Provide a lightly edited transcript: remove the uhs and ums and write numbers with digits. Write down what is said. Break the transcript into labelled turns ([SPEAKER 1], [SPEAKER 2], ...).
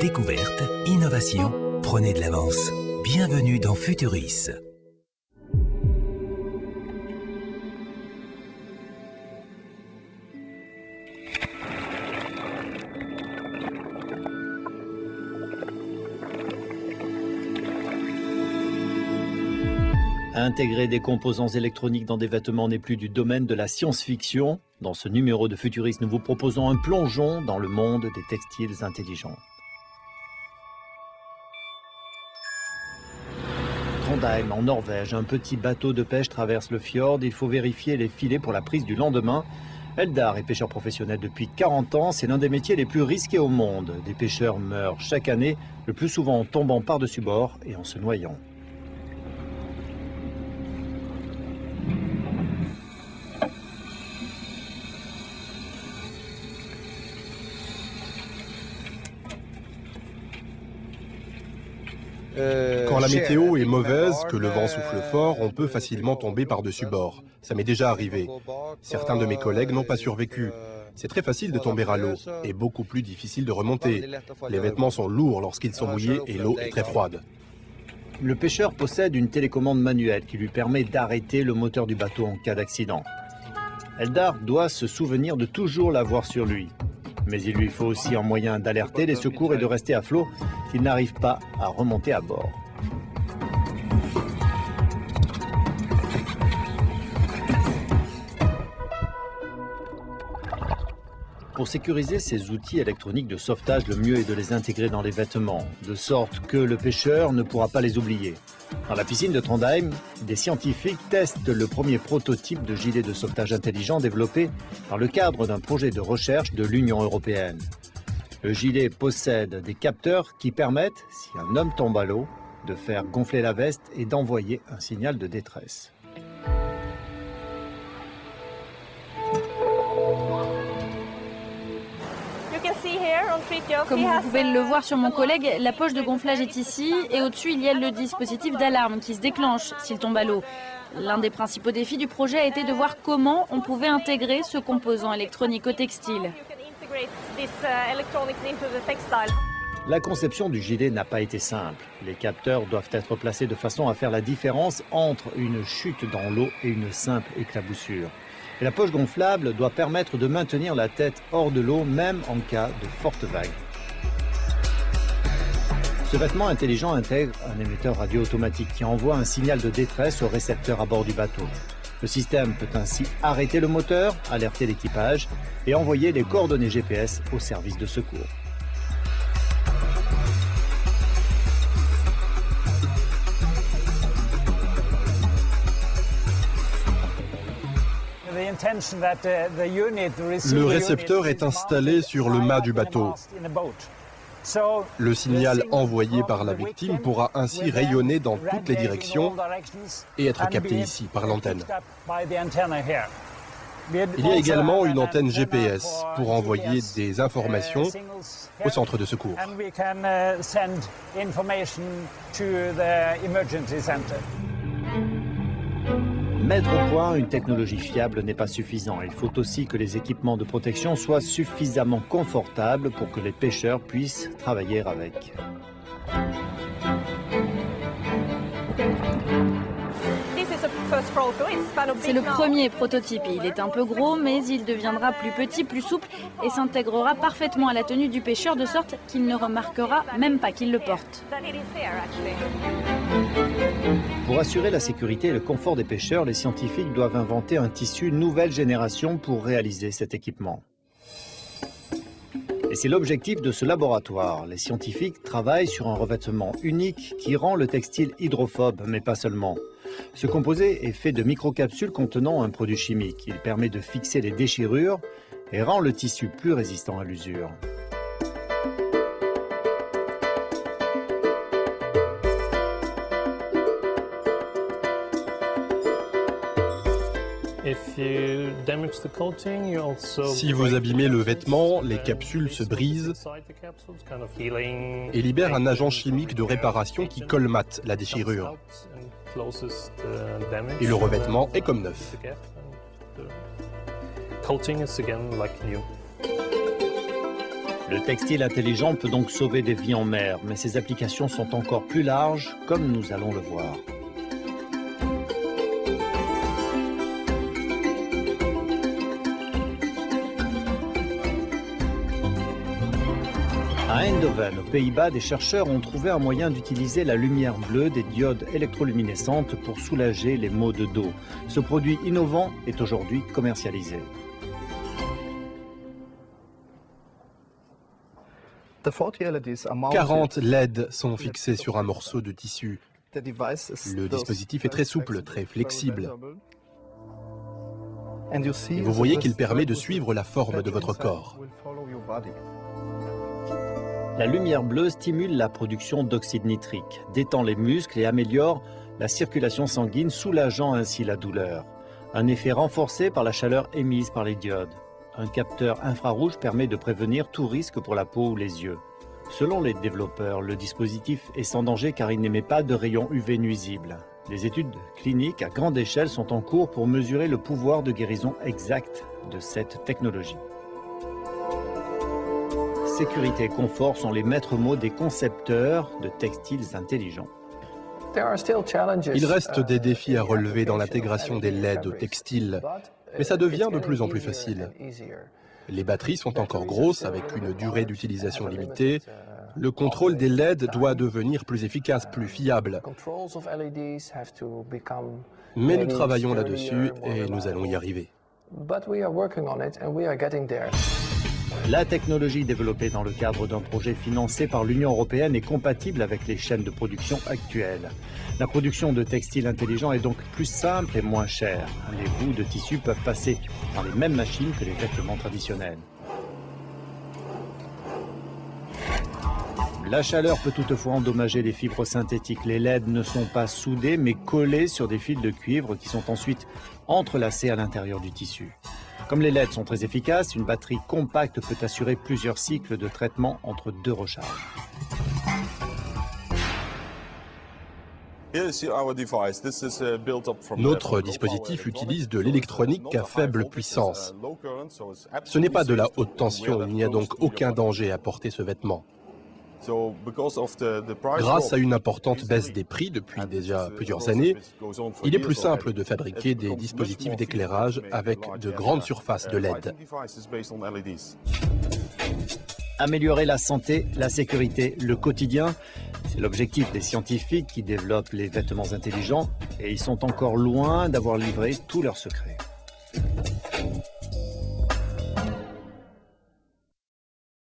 [SPEAKER 1] Découverte, innovation, prenez de l'avance. Bienvenue dans Futuris.
[SPEAKER 2] Intégrer des composants électroniques dans des vêtements n'est plus du domaine de la science-fiction. Dans ce numéro de Futuris, nous vous proposons un plongeon dans le monde des textiles intelligents. Trondheim, en Norvège, un petit bateau de pêche traverse le fjord. Il faut vérifier les filets pour la prise du lendemain. Eldar est pêcheur professionnel depuis 40 ans. C'est l'un des métiers les plus risqués au monde. Des pêcheurs meurent chaque année, le plus souvent en tombant par-dessus bord et en se noyant.
[SPEAKER 3] Quand la météo est mauvaise, que le vent souffle fort, on peut facilement tomber par-dessus bord. Ça m'est déjà arrivé. Certains de mes collègues n'ont pas survécu. C'est très facile de tomber à l'eau et beaucoup plus difficile de remonter. Les vêtements sont lourds lorsqu'ils sont mouillés et l'eau est très froide.
[SPEAKER 2] Le pêcheur possède une télécommande manuelle qui lui permet d'arrêter le moteur du bateau en cas d'accident. Eldar doit se souvenir de toujours l'avoir sur lui. Mais il lui faut aussi un moyen d'alerter les secours et de rester à flot s'il n'arrive pas à remonter à bord. Pour sécuriser ces outils électroniques de sauvetage, le mieux est de les intégrer dans les vêtements, de sorte que le pêcheur ne pourra pas les oublier. Dans la piscine de Trondheim, des scientifiques testent le premier prototype de gilet de sauvetage intelligent développé dans le cadre d'un projet de recherche de l'Union européenne. Le gilet possède des capteurs qui permettent, si un homme tombe à l'eau, de faire gonfler la veste et d'envoyer un signal de détresse.
[SPEAKER 4] Comme vous pouvez le voir sur mon collègue, la poche de gonflage est ici et au-dessus il y a le dispositif d'alarme qui se déclenche s'il tombe à l'eau. L'un des principaux défis du projet a été de voir comment on pouvait intégrer ce composant électronique au textile.
[SPEAKER 2] La conception du gilet n'a pas été simple. Les capteurs doivent être placés de façon à faire la différence entre une chute dans l'eau et une simple éclaboussure. Et la poche gonflable doit permettre de maintenir la tête hors de l'eau, même en cas de fortes vagues. Ce vêtement intelligent intègre un émetteur radio automatique qui envoie un signal de détresse au récepteur à bord du bateau. Le système peut ainsi arrêter le moteur, alerter l'équipage et envoyer les coordonnées GPS au service de secours.
[SPEAKER 3] Le récepteur est installé sur le mât du bateau. Le signal envoyé par la victime pourra ainsi rayonner dans toutes les directions et être capté ici par l'antenne. Il y a également une antenne GPS pour envoyer des informations au centre de secours.
[SPEAKER 2] Mettre au point une technologie fiable n'est pas suffisant. Il faut aussi que les équipements de protection soient suffisamment confortables pour que les pêcheurs puissent travailler avec.
[SPEAKER 4] C'est le premier prototype. Il est un peu gros, mais il deviendra plus petit, plus souple et s'intégrera parfaitement à la tenue du pêcheur de sorte qu'il ne remarquera même pas qu'il le porte.
[SPEAKER 2] Pour assurer la sécurité et le confort des pêcheurs, les scientifiques doivent inventer un tissu nouvelle génération pour réaliser cet équipement. Et c'est l'objectif de ce laboratoire. Les scientifiques travaillent sur un revêtement unique qui rend le textile hydrophobe, mais pas seulement. Ce composé est fait de microcapsules contenant un produit chimique. Il permet de fixer les déchirures et rend le tissu plus résistant à l'usure.
[SPEAKER 3] Si vous abîmez le vêtement, les capsules se brisent et libèrent un agent chimique de réparation qui colmate la déchirure. Et le revêtement est comme neuf.
[SPEAKER 2] Le textile intelligent peut donc sauver des vies en mer, mais ses applications sont encore plus larges, comme nous allons le voir. À Eindhoven, aux Pays-Bas, des chercheurs ont trouvé un moyen d'utiliser la lumière bleue des diodes électroluminescentes pour soulager les maux de dos. Ce produit innovant est aujourd'hui commercialisé.
[SPEAKER 3] 40 LED sont fixés sur un morceau de tissu. Le dispositif est très souple, très flexible. Et vous voyez qu'il permet de suivre la forme de votre corps.
[SPEAKER 2] La lumière bleue stimule la production d'oxyde nitrique, détend les muscles et améliore la circulation sanguine, soulageant ainsi la douleur. Un effet renforcé par la chaleur émise par les diodes. Un capteur infrarouge permet de prévenir tout risque pour la peau ou les yeux. Selon les développeurs, le dispositif est sans danger car il n'émet pas de rayons UV nuisibles. Des études cliniques à grande échelle sont en cours pour mesurer le pouvoir de guérison exact de cette technologie. Sécurité et confort sont les maîtres mots des concepteurs de textiles intelligents.
[SPEAKER 3] Il reste des défis à relever dans l'intégration des LED au textile, mais ça devient de plus en plus facile. Les batteries sont encore grosses avec une durée d'utilisation limitée. Le contrôle des LED doit devenir plus efficace, plus fiable. Mais nous travaillons là-dessus et nous allons y arriver.
[SPEAKER 2] La technologie développée dans le cadre d'un projet financé par l'Union européenne est compatible avec les chaînes de production actuelles. La production de textiles intelligents est donc plus simple et moins chère. Les bouts de tissu peuvent passer par les mêmes machines que les vêtements traditionnels. La chaleur peut toutefois endommager les fibres synthétiques. Les LED ne sont pas soudés mais collés sur des fils de cuivre qui sont ensuite entrelacés à l'intérieur du tissu. Comme les LED sont très efficaces, une batterie compacte peut assurer plusieurs cycles de traitement entre deux recharges.
[SPEAKER 3] Notre dispositif utilise de l'électronique à faible puissance. Ce n'est pas de la haute tension, il n'y a donc aucun danger à porter ce vêtement. Grâce à une importante baisse des prix depuis déjà plusieurs années, il est plus simple de fabriquer des dispositifs d'éclairage avec de grandes surfaces de LED.
[SPEAKER 2] Améliorer la santé, la sécurité, le quotidien, c'est l'objectif des scientifiques qui développent les vêtements intelligents et ils sont encore loin d'avoir livré tous leurs secrets.